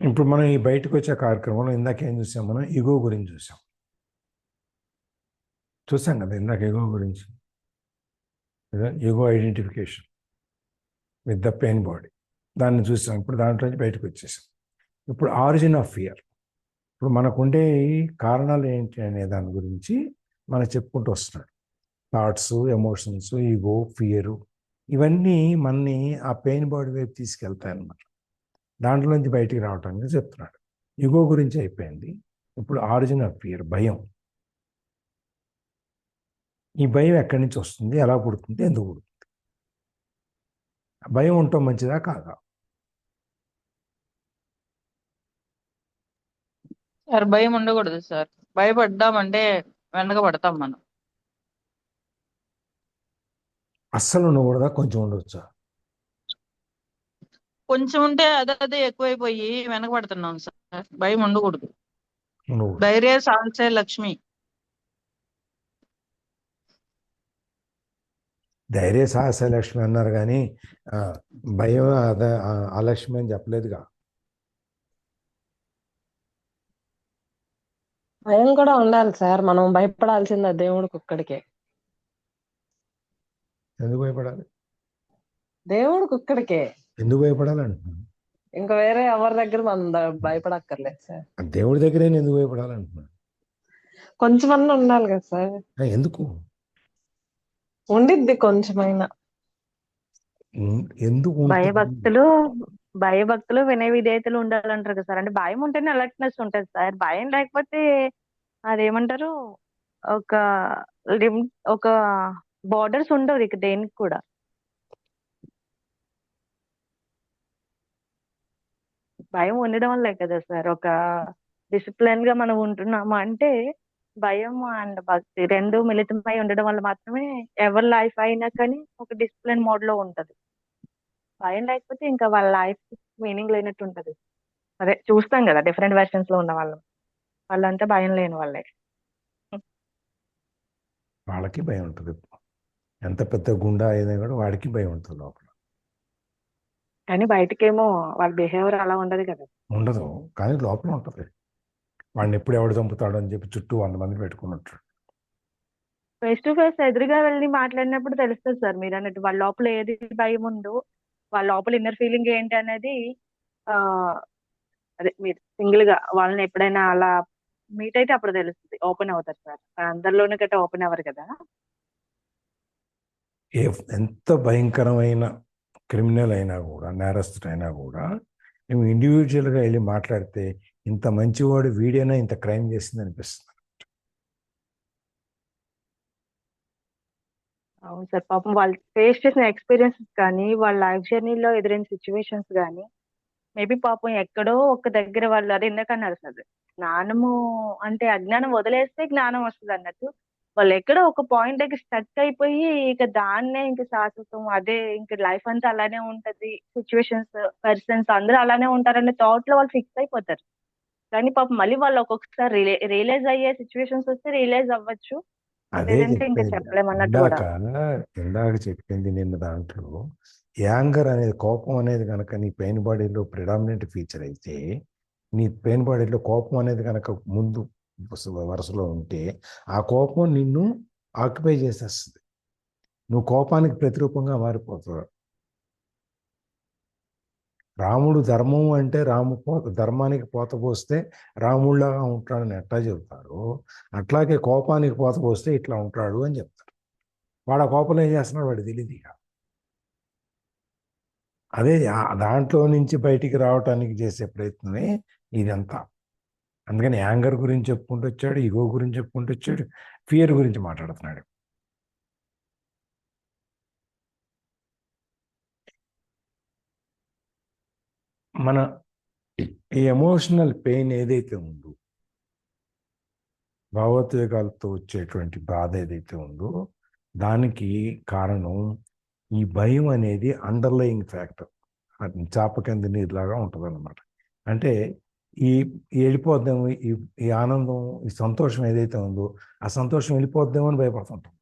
ఇప్పుడు మనం ఈ బయటకు వచ్చే కార్యక్రమంలో ఇందాక ఏం చూసాం, మనం ఈగో గురించి చూసాం కదా ఇందాక ఈగో గురించి, ego identification with the pain body, దాన్ని చూసాం. ఇప్పుడు దాంట్లో నుంచి బయటకు వచ్చేసాం. ఇప్పుడు ఆరిజిన్ ఆఫ్ ఫియర్, ఇప్పుడు మనకుండే కారణాలు ఏంటి అనే దాని గురించి మనం చెప్పుకుంటూ వస్తున్నాడు. థాట్స్, ఎమోషన్స్, ఈగో, ఫియరు, ఇవన్నీ మనని ఆ పెయిన్ బాడీ వైపు తీసుకెళ్తాయి అన్నమాట. దాంట్లో నుంచి బయటికి రావటానికి చెప్తున్నాడు. ఈగో గురించి అయిపోయింది. ఇప్పుడు ఆరిజిన్ ఆఫ్ ఫియర్, భయం. ఈ భయం ఎక్కడి నుంచి వస్తుంది, ఎలా పుడుతుంది, ఎందుకు పుడుతుంది? భయం ఉండటం మంచిదా కాదా? సార్ భయం ఉండకూడదు సార్. భయపడ్డామంటే వెనకబడతాం మనం. అస్సలు ఉండకూడదా, కొంచెం ఉండొచ్చా? కొంచెం ఉంటే అదే ఎక్కువైపోయి వెనకబడుతున్నాం సార్. భయం ఉండకూడదు. ఉండకూడదు. ధైర్య సాహసే లక్ష్మి. ధైర్య సాహస లక్ష్మి అన్నారు కానీ భయం అదే అలక్ష్మి అని చెప్పలేదుగా. భయం కూడా ఉండాలి సార్. మనం భయపడాల్సిందే దేవుడికి ఒక్కడికే. ఎందుకు భయపడాలి? దేవుడికి ఒక్కడికే, ఎందుకు భయపడాలి అంటున్నాను. ఇంకా వేరే ఎవరి దగ్గర మనం భయపడక్కర్లేదు సార్. దేవుడి దగ్గరే ఎందుకు భయపడాలి అంటున్నాను. కొంచెమన్నా ఉండాలి కదా సార్. ఎందుకు ఉండిద్ది కొంచెమైనా. ఎందుకు ఉంటుంది? భయభక్తులు వినయ విధేయతలు ఉండాలంటారు కదా సార్. అంటే భయం ఉంటేనే అలర్ట్నెస్ ఉంటుంది సార్. భయం లేకపోతే అదేమంటారు, ఒక ఒక బార్డర్స్ ఉండవు ఇక దేనికి కూడా. భయం ఉండడం వల్లే కదా సార్ ఒక డిసిప్లిన్ గా మనం ఉంటున్నాము అంటే. భయం అండ్ భక్తి రెండు మిళితమై ఉండడం వల్ల మాత్రమే ఎవరి లైఫ్ అయినా కానీ ఒక డిసిప్లిన్ మోడ్ లో ఉంటది. భయం లేకపోతే ఇంకా వాళ్ళ లైఫ్ మీనింగ్ లేనట్టు ఉంటది. అదే చూస్తాం కదా డిఫరెంట్ వెర్షన్స్ లో ఉన్న వాళ్ళంతా భయం లేని వాళ్ళే. వాళ్ళకి భయం ఉంటుంది. ఎంత పెద్ద గుండా అయినా కూడా వాడికి భయం ఉంటుంది లోపల. కానీ బయటకేమో వాళ్ళ బిహేవియర్ అలా ఉండదు కదా. ఉండదు, కానీ లోపల ఉంటుంది. వాడిని ఎప్పుడు ఎవడు చంపుతాడు అని చెప్పి చుట్టూ 100 మంది పెట్టుకున్నట్టు. ఫేస్ టు ఫేస్ ఎదురుగా వెళ్ళి మాట్లాడినప్పుడు తెలుస్తుంది సార్. మీరు అన్నట్టు వాళ్ళ లోపల ఏది భయం ఉందో, వాళ్ళ లోపల ఇన్నర్ ఫీలింగ్ ఏంటి అనేది ఆ అదే మీరు సింగిల్ గా వాళ్ళని ఎప్పుడైనా అలా మీట్ అయితే అప్పుడు తెలుస్తుంది, ఓపెన్ అవుతారు సార్. అందరిలోనూ గట్రా ఓపెన్ అవ్వరు కదా. ఎంత భయంకరమైన క్రిమినల్ అయినా కూడా, నేరస్తుడైనా కూడా మేము ఇండివిజువల్గా వెళ్ళి మాట్లాడితే ఇంత మంచివాడు వీడైనా ఇంత క్రైమ్ చేసింది అనిపిస్తుంది. అవును సార్. పాపం వాళ్ళు ఫేస్ చేసిన ఎక్స్పీరియన్సెస్ కానీ, వాళ్ళ లైఫ్ జర్నీలో ఎదురైన సిచ్యువేషన్స్ కానీ, మేబీ పాపం ఎక్కడో ఒక దగ్గర వాళ్ళు అది ఎందుకన్నారు సార్, జ్ఞానము అంటే అజ్ఞానం వదిలేస్తే జ్ఞానం వస్తుంది అన్నట్టు. వాళ్ళు ఎక్కడో ఒక పాయింట్ దగ్గర స్టక్ అయిపోయి ఇక దాన్నే ఇంక శాశ్వతం అదే ఇంక లైఫ్ అంతా అలానే ఉంటది, సిచ్యువేషన్స్ పర్సన్స్ అందరూ అలానే ఉంటారనే థాట్ లో వాళ్ళు ఫిక్స్ అయిపోతారు. కానీ పాపం మళ్ళీ వాళ్ళు ఒక్కొక్కసారి రియలైజ్ అయ్యే సిచ్యువేషన్స్ వస్తే రియలైజ్ అవ్వచ్చు, అదే లేదంటే ఇంకా చెప్పేది. చెప్పలేమన్నట్టు కూడా. ఇందాక చెప్పింది నిన్న దాంట్లో, యాంగర్ అనేది, కోపం అనేది కనుక నీ పెయిన్ బాడీలో ప్రిడామినెంట్ ఫీచర్ అయితే, నీ పెయిన్ బాడీలో కోపం అనేది కనుక ముందు వరుసలో ఉంటే, ఆ కోపం నిన్ను ఆక్యుపై చేసేస్తుంది. నువ్వు కోపానికి ప్రతిరూపంగా మారిపోతావు. రాముడు ధర్మం అంటే ధర్మానికి పోత పోస్తే రాముడిలాగా ఉంటాడని ఎట్లా చెబుతారు, అట్లాగే కోపానికి పోత పోస్తే ఇట్లా ఉంటాడు అని చెప్తారు. వాడు ఆ కోపంలో ఏం చేస్తున్నాడు వాడు తెలియదు. ఇక అదే దాంట్లో నుంచి బయటికి రావటానికి చేసే ప్రయత్నమే ఇదంతా. అందుకని యాంగర్ గురించి చెప్పుకుంటూ వచ్చాడు, ఈగో గురించి చెప్పుకుంటూ వచ్చాడు, ఫియర్ గురించి మాట్లాడుతున్నాడు. మన ఈ ఎమోషనల్ పెయిన్ ఏదైతే ఉందో, భావోద్వేగాలతో వచ్చేటువంటి బాధ ఏదైతే ఉందో, దానికి కారణం ఈ భయం అనేది అండర్లయింగ్ ఫ్యాక్టర్. చాప కింద నీరులాగా ఉంటుంది అన్నమాట. అంటే ఈ వెళ్ళిపోద్దాము, ఈ ఆనందం, ఈ సంతోషం ఏదైతే ఉందో, ఆ సంతోషం వెళ్ళిపోద్దామో అని భయపడుతుంటాం.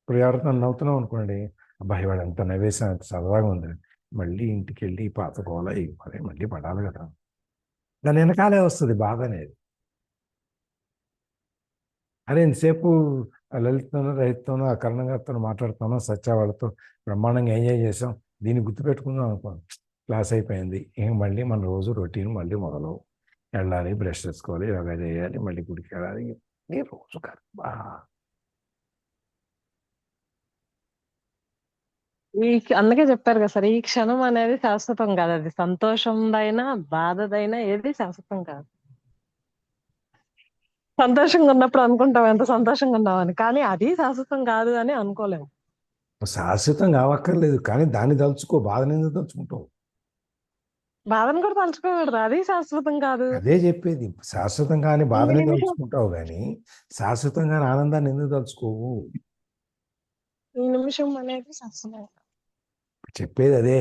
ఇప్పుడు ఎవరైనా నవ్వుతున్నాం అనుకోండి, అబ్బాయి వాడు ఎంత నవ్వేసా, ఎంత సరదాగా ఉంది, మళ్ళీ ఇంటికి వెళ్ళి ఈ పాత గోల ఈ పని మళ్ళీ పడాలి కదా. దాని వెనకాలే వస్తుంది బాధ అనేది. అరే ఇంతసేపు ఆ లలితతోనో రైతుతోనో ఆ కరుణ గారితో మాట్లాడుతానో సత్య వాళ్ళతో బ్రహ్మాండంగా ఎంజాయ్ చేసాం, దీన్ని గుర్తుపెట్టుకుందాం అనుకో, క్లాస్ అయిపోయింది, ఇంక మళ్ళీ మన రోజు రొటీన్ మళ్ళీ మొదలు వెళ్ళాలి, బ్రష్ చేసుకోవాలి, యోగా చేయాలి, మళ్ళీ గుడికి వెళ్ళాలి, ఈ రోజు కాదు. అందుకే చెప్పారు కదా సార్, ఈ క్షణం అనేది శాశ్వతం కాదు. అది సంతోషందైనా బాధదైనా ఏది శాశ్వతం కాదు. సంతోషంగా ఉన్నప్పుడు అనుకుంటాం ఎంత సంతోషంగా ఉన్నామని, కానీ అది శాశ్వతం కాదు అని అనుకోలేము. శాశ్వతం కావక్కర్లేదు, కానీ దాన్ని తలుచుకో, బాధని ఎందుకు తలుచుకుంటావు? బాధను కూడా తలుచుకోకూడదు, అది శాశ్వతం కాదు. అదే చెప్పేది, శాశ్వతం కాని ఈ బాధని నిమిషం తలుచుకుంటావు కానీ శాశ్వతం కాని ఆనందాన్ని ఎందుకు తలుచుకోవు? ఈ నిమిషం అనేది శాశ్వతం కాదు. చెప్పేది అదే.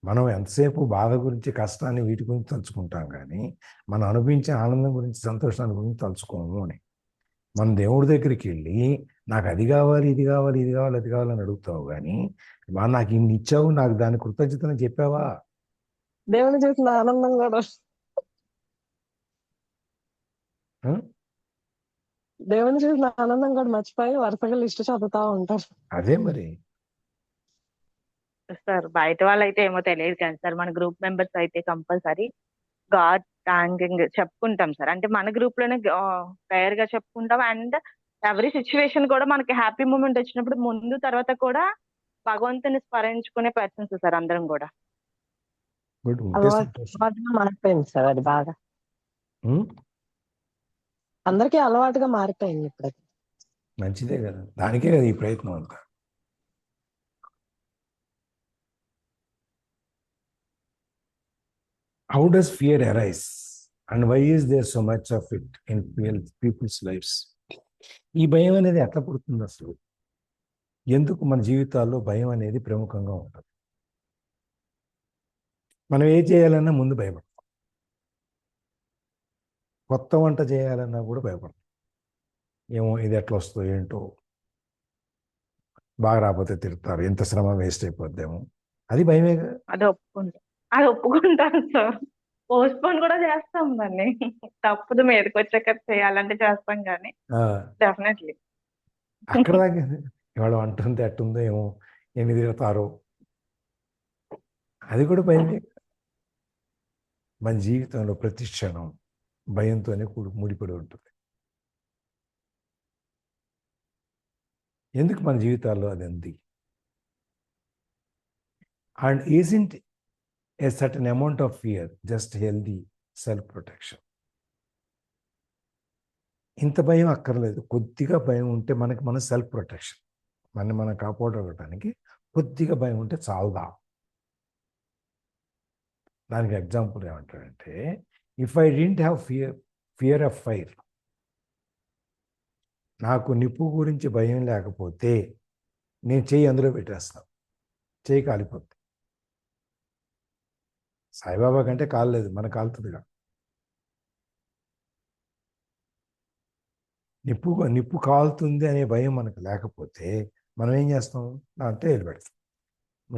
మనం ఎంతసేపు బాధ గురించి, కష్టాన్ని, వీటి గురించి తలుచుకుంటాం కానీ మనం అనుభవించే ఆనందం గురించి, సంతోషాన్ని గురించి తలుచుకోము అని. మన దేవుడి దగ్గరికి వెళ్ళి నాకు అది కావాలి, ఇది కావాలి, ఇది కావాలి, అది కావాలని అడుగుతావు కానీ నాకు ఇన్ని ఇచ్చావు, నాకు దాని కృతజ్ఞతని చెప్పావా? దేవుని చూసిన ఆనందం కూడా, ఆ? దేవుని చూసిన ఆనందం కూడా మర్చిపోయి వరుసగా లిస్ట్ చదువుతా ఉంటారు. అదే మరి. సార్ బయట వాళ్ళైతే ఏమో తెలియదు కానీ సార్, మన గ్రూప్ మెంబర్స్ అయితే కంపల్సరీ గాడ్ థ్యాంకింగ్ చెప్పుకుంటాం సార్. అంటే మన గ్రూప్ లోనే ప్రేయర్ గా చెప్పుకుంటాం. అండ్ ఎవరి సిచ్యువేషన్ కూడా మనకి హ్యాపీ మూమెంట్ వచ్చినప్పుడు ముందు తర్వాత కూడా భగవంతుని స్మరించుకునే పర్సన్స్ సార్ అందరం కూడా. గుడ్, ఉంటే అలవాటుగా సంతోషం. మారిపోయింది సార్ అది బాగా. ఉం? అందరికీ అలవాటుగా మారిపోయింది ఇప్పుడు అది. మంచిదే కదా, దానికే కదా ఈ ప్రయత్నం అంతా. How does fear arise and why is there so much of it in people's lives? ఈ భయం అనేది ఎట్లా పుడుతుంది అసలు? ఎందుకు మన జీవితాల్లో భయం అనేది ప్రముఖంగా ఉంటుంది? మనం ఏ చేయాలన్నా ముందు భయపడతాం. కొత్త వంట చేయాలన్నా కూడా భయపడతాం. ఏమో ఇది ఎట్లా వస్తుందో ఏంటో, బాగా రాకపోతే తిడతారు, ఎంత శ్రమ వేస్ట్ అయిపోద్దేమో, అది భయమే కదా. అది ఒప్పుకుంటాను సార్. పోస్ట్పోన్ కూడా చేస్తాం దాన్ని, తప్పదు మీదకి వచ్చాక చేయాలంటే చేస్తాం కానీ డెఫినెట్లీ. అక్కడ దాకా ఇవాళ అంటుంది అట్టుందో ఏమో, ఎన్ని తిడతారో, అది కూడా భయమే. మన జీవితంలో ప్రతి క్షణం భయంతోనే ముడిపడి ఉంటుంది. ఎందుకు మన జీవితాల్లో అది ఉంది? And isn't a certain amount of fear just healthy self-protection? ఇంత భయం అక్కర్లేదు, కొద్దిగా భయం ఉంటే మనకి మన సెల్ఫ్ ప్రొటెక్షన్, మనం కాపాడుకోవడానికి కొద్దిగా భయం ఉంటే చాలుదా. దానికి ఎగ్జాంపుల్ ఏమంటారంటే, if I didn't have fear of fire, నాకు నిప్పు గురించి భయం లేకపోతే నేను చెయ్యి అందులో పెట్టేస్తాను, చెయ్యి కాలిపోతుంది. సాయిబాబా కంటే కాలలేదు, మన కాలుతుందిగా. నిప్పు కాలుతుంది అనే భయం మనకు లేకపోతే మనం ఏం చేస్తాం? అంటే వెళ్ళి పెడతాం.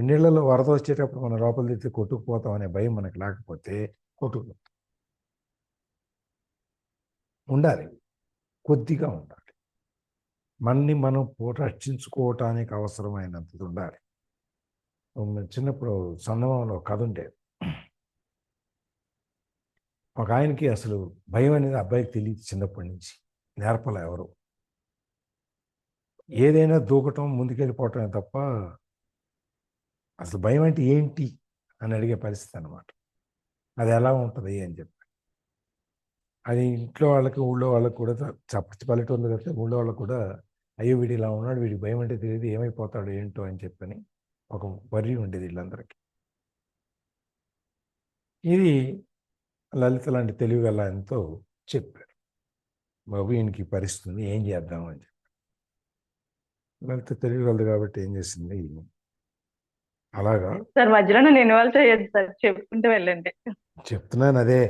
నీళ్ళలో వరద వచ్చేటప్పుడు మనం లోపల తెచ్చి కొట్టుకుపోతాం అనే భయం మనకు లేకపోతే కొట్టుకుపోతాం. ఉండాలి, కొద్దిగా ఉండాలి. మనని మనం రక్షించుకోవటానికి అవసరమైనంత ఉండాలి. చిన్నప్పుడు చందమామలో కథ ఉండేది. ఒక ఆయనకి అసలు భయం అనేది అబ్బాయికి తెలియదు, చిన్నప్పటి నుంచి నేర్పలే ఎవరు. ఏదైనా దూకటం, ముందుకెళ్ళిపోవటమే తప్ప అసలు భయం అంటే ఏంటి అని అడిగే పరిస్థితి అన్నమాట. అది ఎలా ఉంటుంది అని చెప్పి, అది ఇంట్లో వాళ్ళకి, ఊళ్ళో వాళ్ళకి కూడా, పల్లెటూరులో అయితే ఊళ్ళో వాళ్ళకి కూడా, అయ్యో వీడు ఇలా ఉన్నాడు, వీడికి భయం అంటే తెలియదు, ఏమైపోతాడు ఏంటో అని చెప్పని ఒక వర్రీ ఉండేది వీళ్ళందరికీ. ఇది లలిత లాంటి తెలివిగల ఆయనతో చెప్పారు, బాబు ఈయనకి పరిస్థితి ఏం చేద్దాం అని చెప్పి. లలిత తెలివిగలదు కాబట్టి ఏం చేసింది, అలాగా సార్ మధ్యలో నన్ను ఇన్వాల్వ్ చేయొద్దు సార్, చెప్పుకుంటూ వెళ్ళండి. చెప్తున్నాను అదే.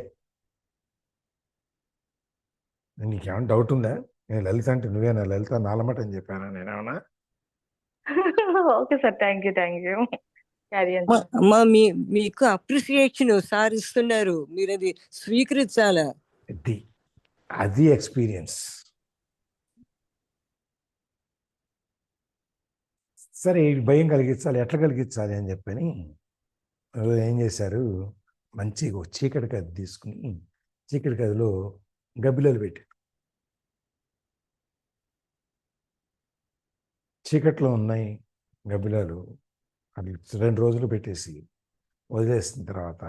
నీకేమైనా డౌట్ ఉందా? నేను లలిత అంటే నువ్వేనా లలిత నాలమట అని చెప్పానా నేనేమన్నా? Okay sir, thank you. క్యారియన్ sir. అమ్మా మీకు అప్రిసియేషన్ సార్ ఇస్తున్నారు, మీరు అది స్వీకరించాలా. అది ఎక్స్పీరియన్స్. సరే ఈ భయం కలిగించాలి, ఎట్లా కలిగించాలి అని చెప్పని ఏం చేశారు, మంచి చీకటి గది తీసుకుని చీకటి గదిలో గబ్బిలాలు పెట్టారు. చీకట్లో ఉన్నాయి గబ్బిలాలు, అది 2 రోజులు పెట్టేసి వదిలేసిన తర్వాత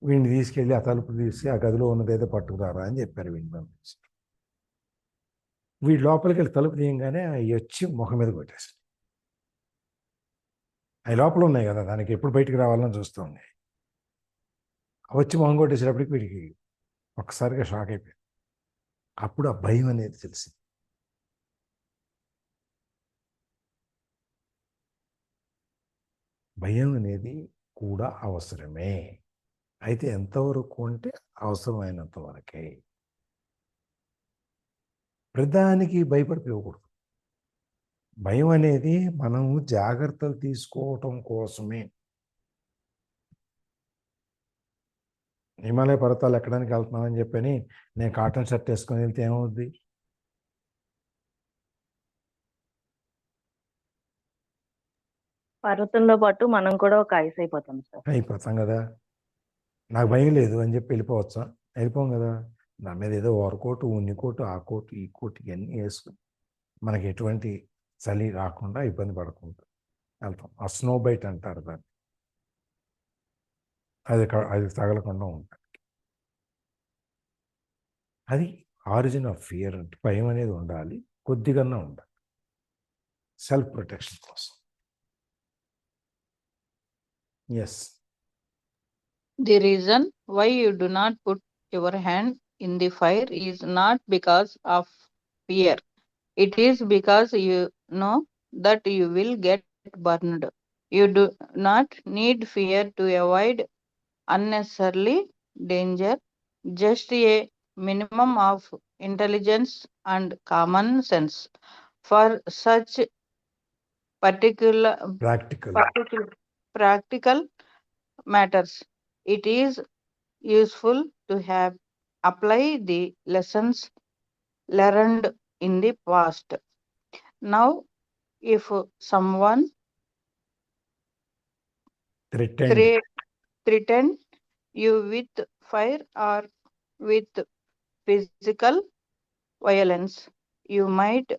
వీడిని తీసుకెళ్ళి ఆ తలుపు తీసి ఆ గదిలో ఉన్నదేదో పట్టుకురారా అని చెప్పారు. వీడిని పంపించి వీడి లోపలికి వెళ్ళి తలుపు తీయంగానే అవి వచ్చి ముఖం మీద కొట్టేసి, అవి లోపల ఉన్నాయి కదా, దానికి ఎప్పుడు బయటికి రావాలని చూస్తూ ఉన్నాయి. వచ్చి మొహం కొట్టేసేటప్పటికి వీడికి ఒక్కసారిగా షాక్ అయిపోయింది. అప్పుడు ఆ భయం అనేది తెలిసింది. భయం అనేది కూడా అవసరమే, అయితే ఎంతవరకు అంటే అవసరమైనంత వరకే. ప్రధానికి భయపడిపోకూడదు. భయం అనేది మనం జాగ్రత్తలు తీసుకోవటం కోసమే. హిమాలయ పర్వతాలు ఎక్కడానికి వెళ్తున్నామని చెప్పని నేను కాటన్ షర్ట్ వేసుకొని వెళ్తే ఏమవుద్ది? పర్వతంలో పాటు మనం కూడా ఒక ఐస్ అయిపోతాం సార్. అయిపోతాం కదా. నాకు భయం లేదు అని చెప్పి వెళ్ళిపోవచ్చా? వెళ్ళిపోం కదా. నా మీద ఏదో ఓరకోటు, ఉన్ని కోటు, ఆ కోటు, ఈ కోటు ఇవన్నీ వేసుకుని మనకి ఎటువంటి చలి రాకుండా ఇబ్బంది పడకుండా వెళ్తాం. ఆ స్నో బైట్ అంటారు దాన్ని, అది తగలకుండా ఉంటుంది. అది ఆరిజిన్ ఆఫ్ ఫియర్. అంటే భయం అనేది ఉండాలి, కొద్దిగా ఉండాలి, సెల్ఫ్ ప్రొటెక్షన్ కోసం. Yes. The reason why you do not put your hand in the fire is not because of fear. It is because you know that you will get burned. You do not need fear to avoid unnecessarily danger. Just a minimum of intelligence and common sense for such practical matters. It is useful to have apply the lessons learned in the past. Now, if someone threaten you with fire or with physical violence, you might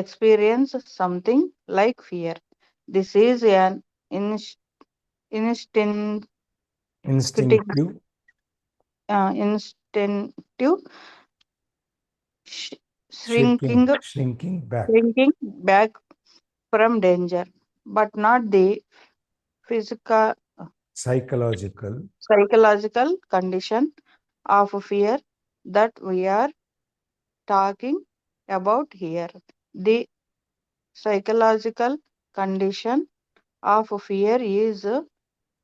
experience something like fear. This is an instinctive shrinking back from danger, but not the psychological condition of fear that we are talking about here. The psychological condition of fear is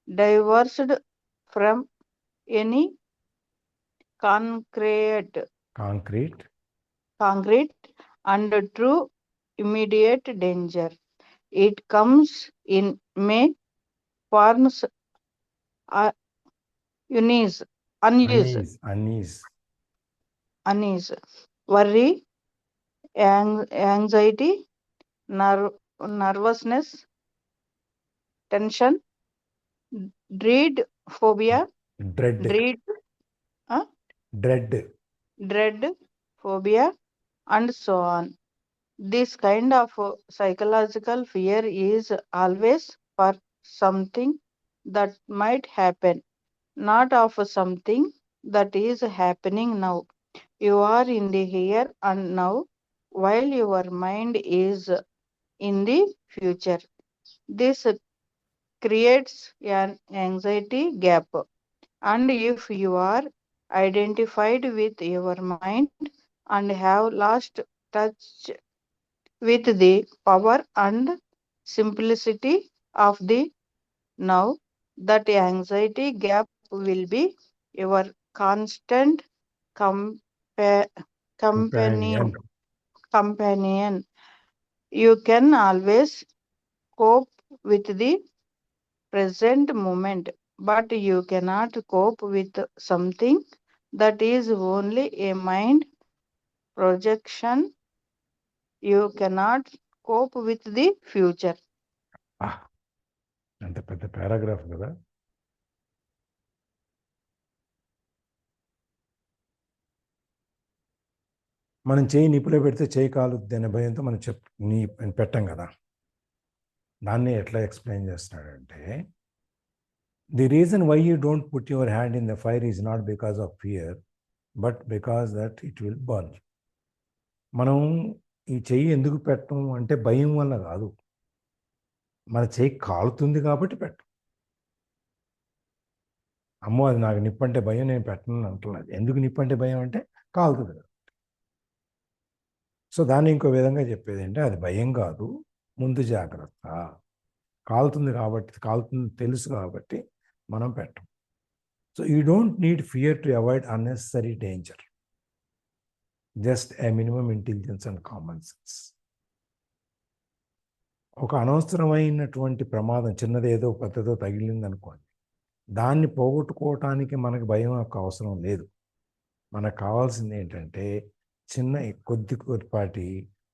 divorced from any concrete and true immediate danger. It comes in many forms: unease, worry, anxiety, nervousness, tension, dread, phobia, dread, phobia, and so on. This kind of psychological fear is always for something that might happen, not of something that is happening now. You are in the here and now, while your mind is in the future. This creates an anxiety gap. And if you are identified with your mind and have lost touch with the power and simplicity of the now, that anxiety gap will be your constant companion. You can always cope with the present moment, but you cannot cope with something that is only a mind projection. You cannot cope with the future. అంత పెద్ద paragraph కదా. మనం చేయి నిప్పులో పెడితే చేయి కాలుద్ది అనే భయంతో మనం పెట్టాం కదా. దాన్ని ఎట్లా ఎక్స్ప్లెయిన్ చేస్తున్నాడంటే, the reason why you don't put your hand in the fire is not because of fear, but because that it will burn. మనం ఈ చెయ్యి ఎందుకు పెట్టం అంటే భయం వల్ల కాదు, మన చెయ్యి కాలుతుంది కాబట్టి పెట్టం. అమ్మో అది నాకు నిప్పు అంటే భయం, నేను పెట్టను అంటున్నది. ఎందుకు నిప్పు అంటే భయం అంటే కాలుతుంది కదా. సో దాన్ని ఇంకో విధంగా చెప్పేది అంటే అది భయం కాదు, ముందు జాగ్రత్త. కాలుతుంది తెలుసు కాబట్టి మనం పెట్టం. So you don't need fear to avoid unnecessary danger, just a minimum intelligence and common sense. ఒక అనవసరమైనటువంటి ప్రమాదం, చిన్నదేదో పెద్దదో తగిలింది అనుకోండి, దాన్ని పోగొట్టుకోవటానికి మనకు భయం యొక్క అవసరం లేదు. మనకు కావాల్సింది ఏంటంటే చిన్న కొద్దిపాటి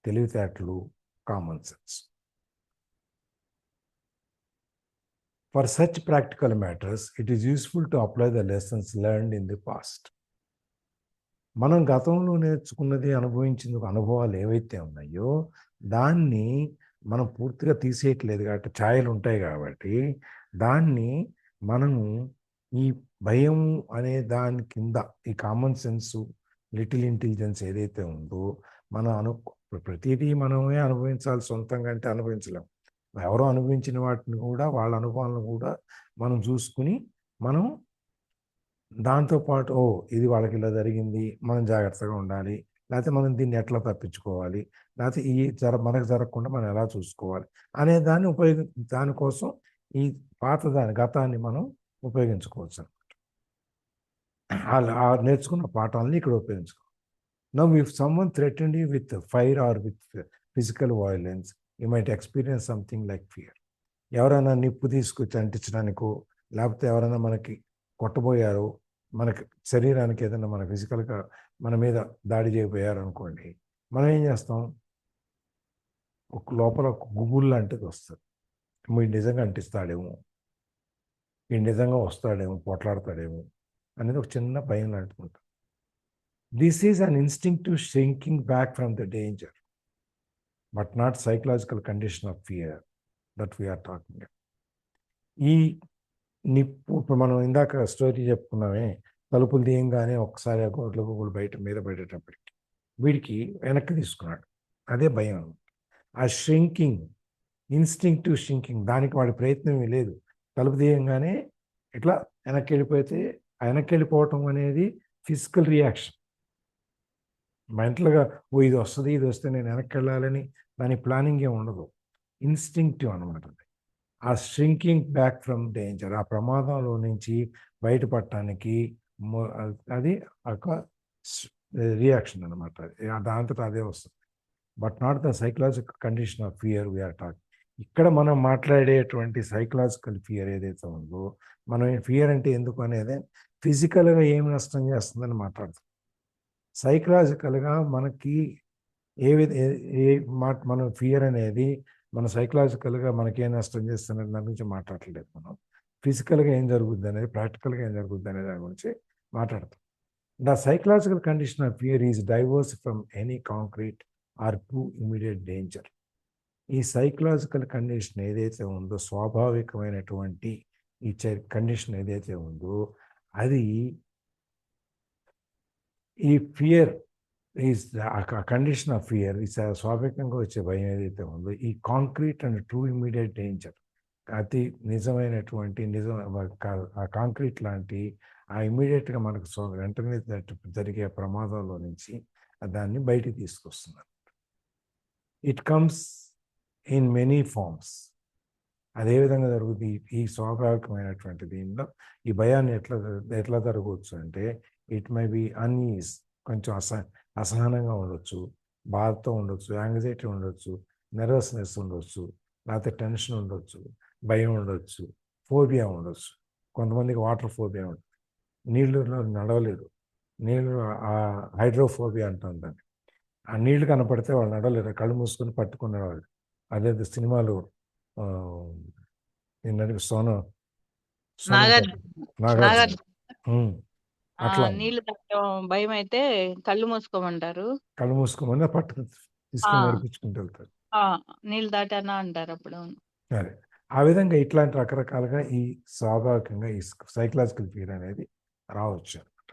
తెలివితేటలు, common sense. For such practical matters, it is useful to apply the lessons learned in the past. మనం గతంలో నేర్చుకున్నది, అనుభవించిన అనుభవాలు ఏవైతే ఉన్నాయో దాన్ని మనం పూర్తిగా తీసేయట్లేదు కాబట్టి, ఛాయలు ఉంటాయి కాబట్టి, దాన్ని మనము ఈ భయం అనే దాని కింద ఈ కామన్ సెన్సు, లిటిల్ ఇంటెలిజెన్స్ ఏదైతే ఉందో, మనం ప్రతిదీ మనమే అనుభవించాలి, సొంతంగా అంటే అనుభవించలేం. ఎవరో అనుభవించిన వాటిని కూడా, వాళ్ళ అనుభవాలను కూడా మనం చూసుకుని, మనం దాంతోపాటు ఇది వాళ్ళకి ఇలా జరిగింది, మనం జాగ్రత్తగా ఉండాలి, లేకపోతే మనం దీన్ని ఎట్లా తప్పించుకోవాలి, లేకపోతే మనకు జరగకుండా మనం ఎలా చూసుకోవాలి అనే దానికోసం ఈ గతాన్ని మనం ఉపయోగించుకోవచ్చు అనమాట. ఆ నేర్చుకున్న పాఠాలని ఇక్కడ ఉపయోగించుకోవాలి. Now if someone threatened you with fire are with physical violence, you might experience something like fear. ఎవరైనా నిప్పు తీసుకొచ్చి అంటించడానికో, లేకపోతే ఎవరైనా మనకి కొట్టబోయారో, మనకి శరీరానికి ఏదైనా మన ఫిజికల్గా మన మీద దాడి చేయబోయారు అనుకోండి, మనం ఏం చేస్తాం, లోపల ఒక గుబుల్ లాంటిది వస్తుంది. వీడు నిజంగా అంటిస్తాడేమో, వీడు నిజంగా వస్తాడేమో, పోట్లాడతాడేమో అనేది ఒక చిన్న భయం లాంటిది ఉంటుంది. This is an instinctive shrinking back from the danger, but not psychological condition of fear that we're talking. ఈ నిప్పు, ఇప్పుడు మనం ఇందాక స్టోరీ చెప్పుకున్నామే, తలుపులు తీయంగానే ఒకసారి ఆ గోడలు మీద పడేటప్పటికి వీడికి వెనక్కి తీసుకున్నాడు, అదే భయం. ఆ షింకింగ్, ఇన్స్టింక్టివ్ షింకింగ్, దానికి వాడి ప్రయత్నం లేదు. తలుపు తీయంగానే ఇట్లా వెనక్కి వెళ్ళిపోతే, ఆ వెనక్కి వెళ్ళిపోవటం అనేది ఫిజికల్ రియాక్షన్. మెంటల్గా ఇది వస్తే నేను వెనక్కి వెళ్ళాలని దాని ప్లానింగ్ ఏమి ఉండదు, ఇన్స్టింక్టివ్ అనమాట. ఆ షింకింగ్ బ్యాక్ ఫ్రమ్ డేంజర్, ఆ ప్రమాదంలో నుంచి బయటపడటానికి అది ఒక రియాక్షన్ అనమాట. దాంతో అదే వస్తుంది. But not the psychological condition of fear we're talking. ఇక్కడ మనం మాట్లాడేటువంటి సైకలాజికల్ ఫియర్ ఏదైతే ఉందో, మనం ఫియర్ అంటే ఎందుకు అనేది ఫిజికల్గా ఏమి నష్టం చేస్తుందని మాట్లాడుతాం. సైకలాజికల్గా మనకి మనం ఫియర్ అనేది మన సైకలాజికల్గా మనకేం నష్టం చేస్తున్నది దాని గురించి మాట్లాడలేదు. మనం ఫిజికల్గా ఏం జరుగుద్ది అనేది, ప్రాక్టికల్గా ఏం జరుగుద్ది అనే దాని గురించి మాట్లాడతాం. The psychological condition of fear is divorced from any concrete or true immediate danger. ఈ సైకలాజికల్ కండిషన్ ఏదైతే ఉందో, స్వాభావికమైనటువంటి ఈ కండిషన్ ఏదైతే ఉందో, అది ఈ fear is condition of fear, ఈ స్వాభావికంగా వచ్చే భయం ఏదైతే ఉందో, ఈ concrete and true immediate danger, అతి నిజమైనటువంటి ఆ కాంక్రీట్ లాంటి ఆ ఇమీడియట్గా మనకు వెంటనే జరిగే ప్రమాదంలో నుంచి దాన్ని బయటికి తీసుకొస్తున్నారు. It comes in many forms. అదేవిధంగా జరుగుతుంది ఈ స్వాభావికమైనటువంటి దీనిలో. ఈ భయాన్ని ఎట్లా జరగవచ్చు అంటే, ఇట్ మే బి అన్ఈజ్, కొంచెం అసహనంగా ఉండొచ్చు, బాధతో ఉండొచ్చు, యాంగ్జైటీ ఉండొచ్చు, నెర్వస్నెస్ ఉండొచ్చు, లేకపోతే టెన్షన్ ఉండొచ్చు, భయం ఉండొచ్చు, ఫోబియా ఉండొచ్చు, కొంతమందికి వాటర్ ఫోబియా ఉంటుంది, నీళ్ళలో నడవలేరు, నీళ్ళు హైడ్రోఫోబియా అంటాం దాన్ని. ఆ నీళ్లు కనపడితే వాళ్ళు నడవలేరు, కళ్ళు మూసుకొని పట్టుకునేవాళ్ళు. అదే సినిమాలు ఏంటంటే నాగార్జున నాగార్జున నాగార్జున అట్లా నీళ్లు తాగడం భయం అయితే కళ్ళు మూసుకోమంటారు, కళ్ళు మూసుకోమని పట్టుకుని తీసుకుని నడిపించుకుంటూ వెళ్తారు. నీళ్ళు దాటానా అంటారు అప్పుడు. అదే ఆ విధంగా ఇట్లాంటి రకరకాలుగా ఈ స్వాభావికంగా ఈ సైకలాజికల్ ఫియర్ అనేది రావచ్చు అనమాట.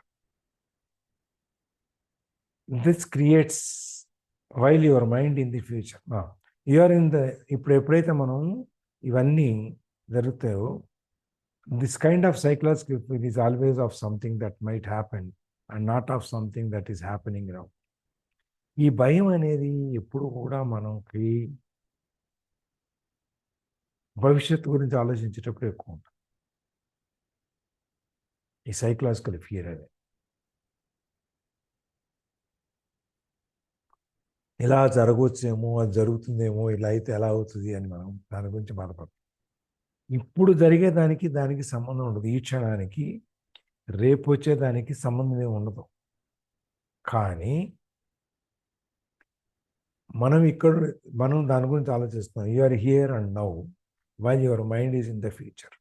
This creates while your mind in the future you're in the ఇప్పుడు ఎప్పుడైతే మనం ఇవన్నీ జరుగుతాయో this kind of psychological fear is always of something that might happen and not of something that is happening now. ఈ భయం అనేది ఎప్పుడు కూడా మనకి భవిష్యత్తు గురించి ఆలోచించేటప్పుడు ఎక్కువ ఉంటుంది ఈ సైకలాజికల్ ఫియర్ అనేది. ఇలా జరగవచ్చేమో, అది జరుగుతుందేమో, ఇలా అయితే ఎలా అవుతుంది అని మనం దాని గురించి బాధపడతాం. ఇప్పుడు జరిగేదానికి దానికి సంబంధం ఉండదు, ఈ క్షణానికి రేపు వచ్చేదానికి సంబంధం ఏమి ఉండదు. కానీ మనం దాని గురించి ఆలోచిస్తాం. You are here and now while your mind is in the future.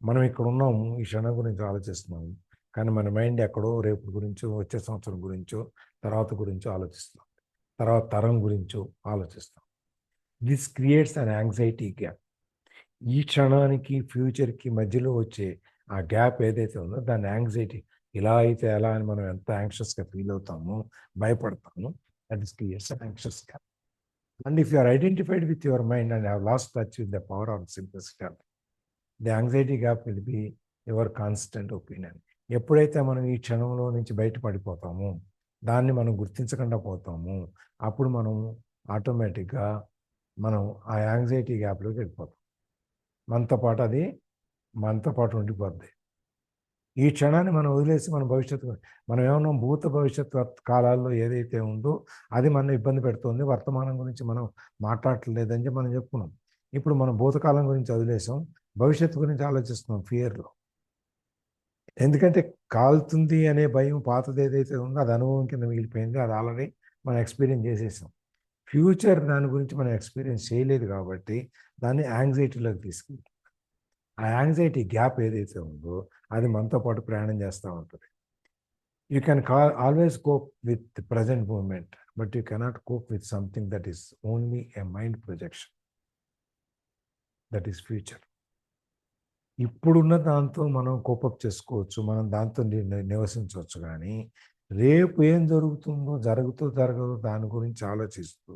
మనం ఇక్కడ ఉన్నాము, ఈ క్షణం గురించి ఆలోచిస్తున్నాము, కానీ మన మైండ్ ఎక్కడో రేపు గురించో, వచ్చే సంవత్సరం గురించో, తర్వాత గురించో ఆలోచిస్తాం, తర్వాత తరం గురించో ఆలోచిస్తాం. This creates an anxiety gap. ఈ క్షణానికి ఫ్యూచర్కి మధ్యలో వచ్చే ఆ గ్యాప్ ఏదైతే ఉందో దాన్ని యాంగ్జైటీ, ఇలా అయితే ఎలా అని మనం ఎంత యాంగ్షియస్గా ఫీల్ అవుతామో, భయపడతాము, that is creates an anxious gap. And if you are identified with your mind and have lost touch with the power of simplicity, the anxiety gap will be your constant opinion. ఎప్పుడైతే మనం ఈ క్షణంలో నుంచి బయటపడిపోతామో, దాన్ని మనం గుర్తించకుండా పోతాము, అప్పుడు మనం ఆటోమేటిక్గా మనం ఆ యాంగ్జైటీ గ్యాప్లోకి వెళ్ళిపోతాం. మనతో పాటు ఉండిపోద్ది. ఈ క్షణాన్ని మనం వదిలేసి మన భవిష్యత్తు, మనం ఏమన్నా భూత భవిష్యత్తు కాలాల్లో ఏదైతే ఉందో అది మన ఇబ్బంది పెడుతుంది, వర్తమానం గురించి మనం మాట్లాడలేదని చెప్పి మనం చెప్పుకున్నాం. ఇప్పుడు మనం భూతకాలం గురించి వదిలేసాం, భవిష్యత్తు గురించి ఆలోచిస్తున్నాం ఫియర్లో. ఎందుకంటే కాలుతుంది అనే భయం పాతది ఏదైతే ఉందో అది అనుభవం కింద మిగిలిపోయింది, అది ఆల్రెడీ మనం ఎక్స్పీరియన్స్ చేసేసాం. ఫ్యూచర్ దాని గురించి మనం ఎక్స్పీరియన్స్ చేయలేదు కాబట్టి దాన్ని యాంగ్జైటీలోకి తీసుకెళ్తాం. ఆ యాంగ్జైటీ గ్యాప్ ఏదైతే ఉందో అది మనతో పాటు ప్రయాణం చేస్తూ ఉంటుంది. You can always cope with present moment, but you cannot cope with something that is only a mind projection, that is future. ఇప్పుడున్న దాంతో మనం కోపప్ చేసుకోవచ్చు, మనం దాంతో నివసించవచ్చు, కానీ రేపు ఏం జరగదు దాని గురించి ఆలోచిస్తూ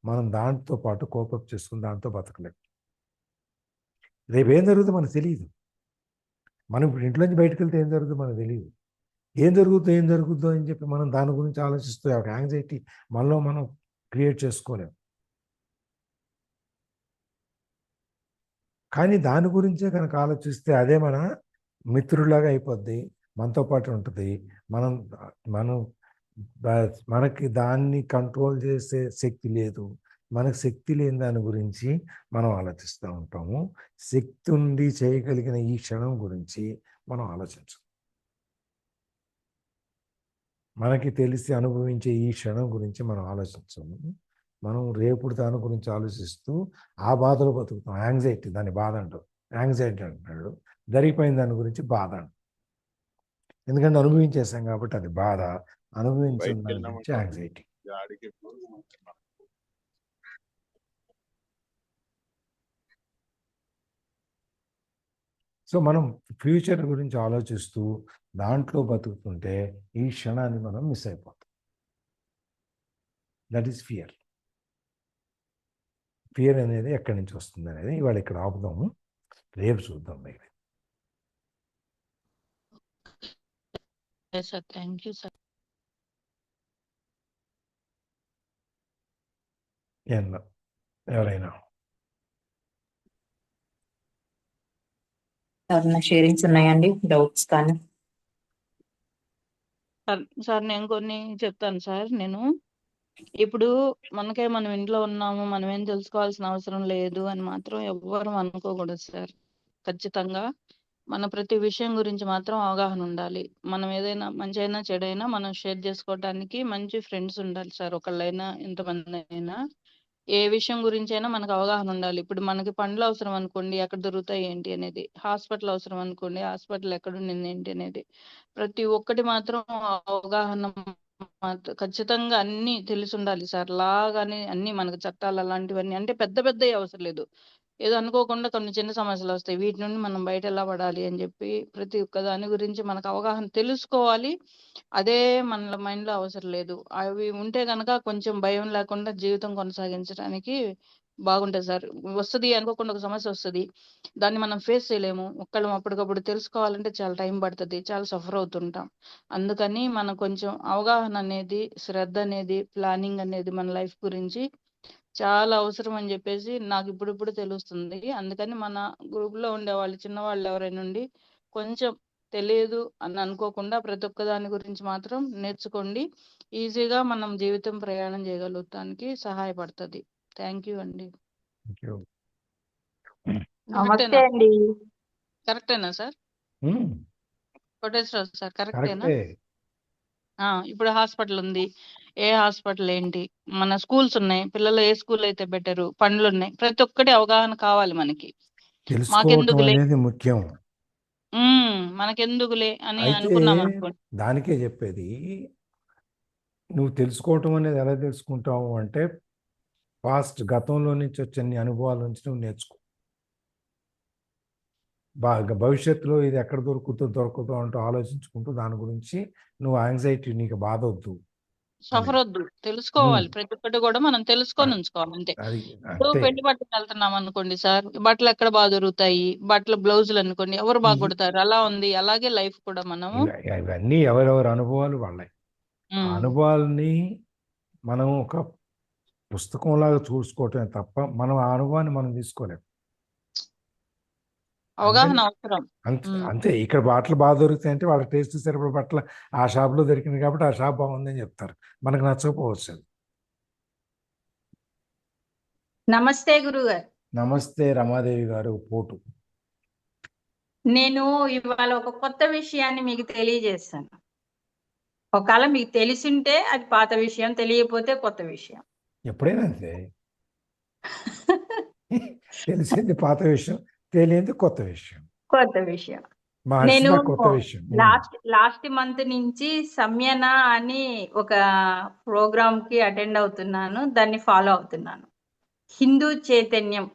మనం దాంతో పాటు కోపప్ చేసుకుని దాంతో బతకలేము. రేపు ఏం జరుగుతుందో మనకు తెలియదు. మనం ఇప్పుడు ఇంట్లోంచి బయటకు వెళ్తే ఏం జరుగుతుందో మనకు తెలియదు. ఏం జరుగుతుందో అని చెప్పి మనం దాని గురించి ఆలోచిస్తూ ఒక యాంగ్జైటీ మనలో మనం క్రియేట్ చేసుకోలేము. కానీ దాని గురించే కనుక ఆలోచిస్తే అదే మన మిత్రులాగా అయిపోద్ది, మనతో పాటు ఉంటుంది. మనకి దాన్ని కంట్రోల్ చేసే శక్తి లేదు. మనకు శక్తి లేని దాని గురించి మనం ఆలోచిస్తూ ఉంటాము. శక్తి ఉండి చేయగలిగిన ఈ క్షణం గురించి మనం ఆలోచించం. మనకి తెలిసి అనుభవించే ఈ క్షణం గురించి మనం ఆలోచించము. మనం రేపుడు దాని గురించి ఆలోచిస్తూ ఆ బాధలో బతుకుతాం. యాంగ్జైటీ, దాన్ని బాధ అంటారు, యాంగ్జైటీ అంటున్నాడు. జరిగిపోయిన దాని గురించి బాధ అంటారు, ఎందుకంటే అనుభవించేసాం కాబట్టి అది బాధ. అనుభవించిన దాని గురించి యాంగ్జైటీ. సో మనం ఫ్యూచర్ గురించి ఆలోచిస్తూ దాంట్లో బతుకుతుంటే ఈ క్షణాన్ని మనం మిస్ అయిపోతాం. That is fear. ఫియర్ అనేది ఎక్కడి నుంచి వస్తుంది అనేది ఇవాళ ఇక్కడ ఆపుదాము, రేపు చూద్దాం. Sir thank you sir. ఎవరైనా ఎవరైనా షేరింగ్స్ ఉన్నాయండి, డౌట్స్ కానీ? సార్ నేను కొన్ని చెప్తాను సార్. నేను ఇప్పుడు మనం ఇంట్లో ఉన్నాము, మనం ఏం తెలుసుకోవాల్సిన అవసరం లేదు అని మాత్రం ఎవ్వరు అనుకోకూడదు సార్. ఖచ్చితంగా. మన ప్రతి విషయం గురించి మాత్రం అవగాహన ఉండాలి. మనం ఏదైనా మంచైనా, చెడైనా మనం షేర్ చేసుకోవటానికి మంచి ఫ్రెండ్స్ ఉండాలి సార్. ఒకళ్ళైనా, ఎంతమందైనా. ఏ విషయం గురించైనా మనకు అవగాహన ఉండాలి. ఇప్పుడు మనకి పండ్లు అవసరం అనుకోండి, ఎక్కడ దొరుకుతాయి ఏంటి అనేది. హాస్పిటల్ అవసరం అనుకోండి, హాస్పిటల్ ఎక్కడుండింది ఏంటి అనేది. ప్రతి ఒక్కటి మాత్రం అవగాహన ఖచ్చితంగా అన్నీ తెలిసుండాలి సార్. లా గాని అన్నీ మనకు చట్టాలు అలాంటివన్నీ అంటే పెద్ద పెద్దయి అవసరం లేదు. ఏదో అనుకోకుండా కొన్ని చిన్న సమస్యలొస్తాయి. వీటి నుండి మనం బయట ఎలా పడాలి అని చెప్పి ప్రతి ఒక్క దాని గురించి మనకు అవగాహన తెలుసుకోవాలి. అదే మన మైండ్‌లో అవసరం లేదు. అవి ఉంటే గనక కొంచెం భయం లేకుండా జీవితం కొనసాగించడానికి బాగుంటది సార్. వస్తది అనుకోకుండా ఒక సమస్య వస్తది. దాన్ని మనం ఫేస్ చేయలేము. ఒక్కళ్ళం అప్పటికప్పుడు తెలుసుకోవాలంటే చాలా టైం పడతది. చాలా సఫర్ అవుతుంటాం. అందుకని మనం కొంచెం అవగాహన అనేది, శ్రద్ధ అనేది, ప్లానింగ్ అనేది మన లైఫ్ గురించి చాలా అవసరం అని జెప్పేసి నాకిప్పుడిప్పుడు తెలుస్తుంది. అందుకని మన గ్రూప్‌లో ఉండేవాళ్ళు చిన్నవాళ్ళు ఎవరైనా ఉండి కొంచెం తెలియదు అని అనుకోకుండా ప్రతి ఒక్క దాని గురించి మాత్రం నేర్చుకోండి. ఈజీగా మనం జీవితం ప్రయాణం చేయగలుగుతానికి సహాయపడతది. థ్యాంక్ యూ అండి. Thank you. నమస్తే కరెక్టేనా? అండి. కరెక్టేనా సార్? Hmm. కోటేశ్వరరావు సార్ కరెక్టేనా? కరెక్టే. ఇప్పుడు హాస్పిటల్ ఉంది. ఏ హాస్పిటల్ ఏంటి? మన స్కూల్స్ ఉన్నాయి. పిల్లలు ఏ స్కూల్ అయితే బెటరు? పనులున్నాయి. ప్రతి ఒక్కటి అవగాహన కావాలి మనకి. తెలుసుకోవటం మాకెందుకులే అనేది ముఖ్యం. మనకెందుకులే అని అయితే అనుకున్నామనుకోండి. దానికే చెప్పేది, నువ్వు తెలుసుకోవటం అనేది ఎలా తెలుసుకుంటావు అంటే, గతంలో నుంచి వచ్చే నీ అనుభవాల నుంచి నువ్వు నేర్చుకో. భవిష్యత్తులో ఇది ఎక్కడ దొరకుతో అంటూ ఆలోచించుకుంటూ దాని గురించి నువ్వు యాంగ్జైటీ, నీకు బాధ వద్దు అనేది. సఫరొద్దు. తెలుసుకోవాలి. ప్రతి ఒక్కటి గూడా మనం తెలుసుకొని ఉంచుకోవాలి అంతే. అది ఇప్పుడు అంతే. పెళ్లి బట్టలకెళ్తున్నాం అనుకోండి సార్. బట్టలు ఎక్కడ బాగా దొరుకుతాయి? బట్టలు బ్లౌజులు అనుకోండి. ఎవరు బాగా కుడతారు? అలా ఉంది. అలాగే లైఫ్ కూడా మనము ఇవన్నీ ఎవరెవరి అనుభవాలు వాళ్ళవి. ఆ హ్మ్. అనుభవాల్ని మనం ఒక పుస్తకంలాగా చూసుకోవటమే తప్ప మనం ఆ అనుభవాన్ని మనం తీసుకోలేం. అవగాహన అవసరం. అంతే. ఇక్కడ బట్టలు బాగా దొరుకుతాయంటే వాళ్ళ టేస్ట్ సరిపడే బట్టలు ఆ షాప్‌లో దొరికింది కాబట్టి ఆ షాప్ బాగుందని చెప్తారు. మనకు నచ్చకపోవచ్చు అది. నమస్తే గురుగారు. నమస్తే రమాదేవి గారు పోటు. నేను ఇవాళ ఒక కొత్త విషయాన్ని మీకు తెలియజేస్తాను. ఒకవేళ మీకు తెలిసుంటే అది పాత విషయం, తెలియకపోతే కొత్త విషయం. ఎప్పుడైనా అంతే. తెలిసింది పాత విషయం, తెలియంది కొత్త విషయం. కొత్త విషయం. మార్చిన నేను కొత్త విషయం. లాస్ట్ మంత్ నుంచి సంయన అని ఒక ప్రోగ్రామ్ కి అటెండ్ అవుతున్నాను. దాన్ని ఫాలో అవుతున్నాను. హిందూ చైతన్యం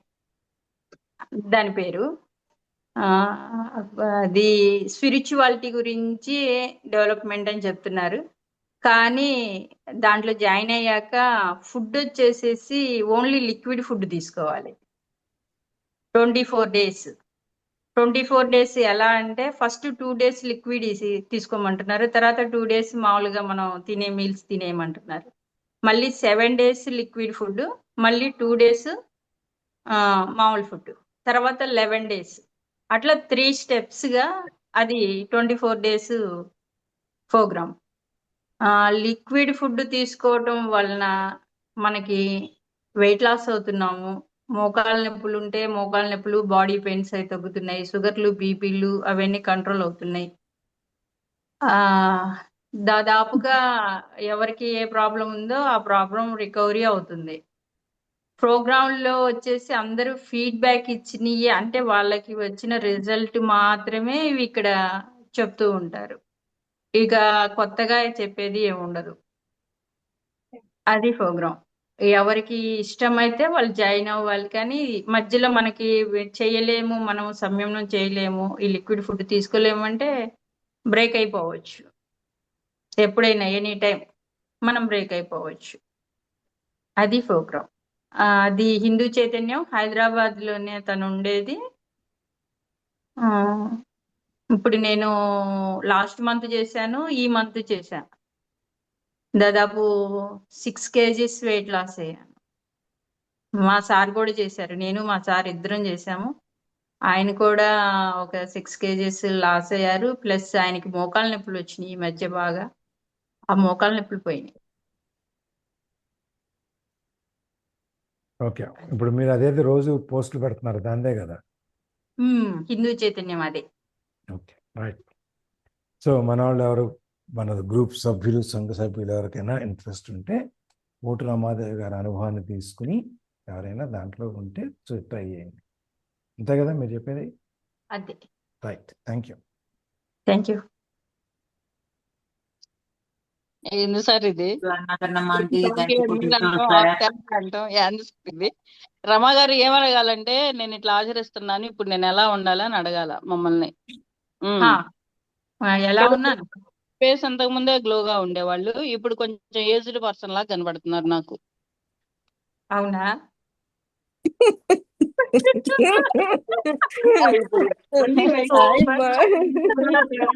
దాని పేరు. అది స్పిరిచువాలిటీ గురించి డెవలప్మెంట్ అని చెప్తున్నారు. కానీ దాంట్లో జాయిన్ అయ్యాక ఫుడ్ వచ్చేసేసి ఓన్లీ లిక్విడ్ ఫుడ్ తీసుకోవాలి 24 డేస్. 24 డేస్ ఎలా అంటే ఫస్ట్ 2 డేస్ లిక్విడ్ తీసుకోమంటున్నారు. తర్వాత 2 డేస్ మామూలుగా మనం తినే మీల్స్ తినేయమంటున్నారు. మళ్ళీ 7 డేస్ లిక్విడ్ ఫుడ్, మళ్ళీ 2 డేస్ మామూలు ఫుడ్, తర్వాత 11 డేస్. అట్లా 3 స్టెప్స్గా అది 24 డేస్ ప్రోగ్రామ్. లిక్విడ్ ఫుడ్ తీసుకోవటం వలన మనకి వెయిట్ లాస్ అవుతున్నాము. మోకాళ్ళ నొప్పులు ఉంటే మోకాళ్ళ నొప్పులు, బాడీ పెయిన్స్ అవి తగ్గుతున్నాయి. షుగర్లు, బీపీలు అవన్నీ కంట్రోల్ అవుతున్నాయి. దాదాపుగా ఎవరికి ఏ ప్రాబ్లం ఉందో ఆ ప్రాబ్లం రికవరీ అవుతుంది. ప్రోగ్రాంలో వచ్చేసి అందరూ ఫీడ్బ్యాక్ ఇచ్చినవి అంటే వాళ్ళకి వచ్చిన రిజల్ట్ మాత్రమే ఇవి ఇక్కడ చెప్తూ ఉంటారు. ఇక కొత్తగా చెప్పేది ఏముండదు. అది ప్రోగ్రాం. ఎవరికి ఇష్టమైతే వాళ్ళు జాయిన్ అవ్వాలి. కానీ మధ్యలో మనకి చేయలేము, మనం సంయమనం చేయలేము, ఈ లిక్విడ్ ఫుడ్ తీసుకోలేము అంటే బ్రేక్ అయిపోవచ్చు. ఎప్పుడైనా ఎనీ టైం మనం బ్రేక్ అయిపోవచ్చు. అది ప్రోగ్రాం. అది హిందూ చైతన్యం హైదరాబాద్ లోనే తను ఉండేది. ఇప్పుడు నేను లాస్ట్ మంత్ చేశాను, ఈ మంత్ చేశాను. దాదాపు 6 kgs వెయిట్ లాస్ అయ్యాను. మా సార్ కూడా చేశారు. నేను మా సార్ ఇద్దరం చేశాము. ఆయన కూడా ఒక 6 kgs లాస్ అయ్యారు. ప్లస్ ఆయనకి మోకాళ్ళ నొప్పులు వచ్చినాయి ఈ మధ్య బాగా. ఆ మోకాళ్ళ నొప్పులు పోయినాయి. ఓకే. ఇప్పుడు మీరు అదేది రోజు పోస్టులు పెడుతున్నారు దాందే కదా? హిందూ చైతన్యం అదే. Okay, right. సో మన వాళ్ళు ఎవరు, మన గ్రూప్ సభ్యులు, సంఘ సభ్యులు ఎవరికైనా ఇంట్రెస్ట్ ఉంటే ఓటు రమాదేవి గారి అనుభవాన్ని తీసుకుని ఎవరైనా దాంట్లో ఉంటే ట్రై చేయండి. అంతే కదా మీరు చెప్పేది? అదే. Right, thank you. Thank you. ఎందుకు సార్ ఇది ఇది రమా గారు ఏమడగాలంటే, నేను ఇట్లా ఆచరిస్తున్నాను, ఇప్పుడు నేను ఎలా ఉండాలి అని అడగాల మమ్మల్ని. ఎలా ఉన్నాను? ఫేస్ అంతకు ముందే గ్లోగా ఉండేవాళ్ళు, ఇప్పుడు కొంచెం ఏజ్డ్ పర్సన్ లాగా కనబడుతున్నారు నాకు. అవునా? హాయ్ బా.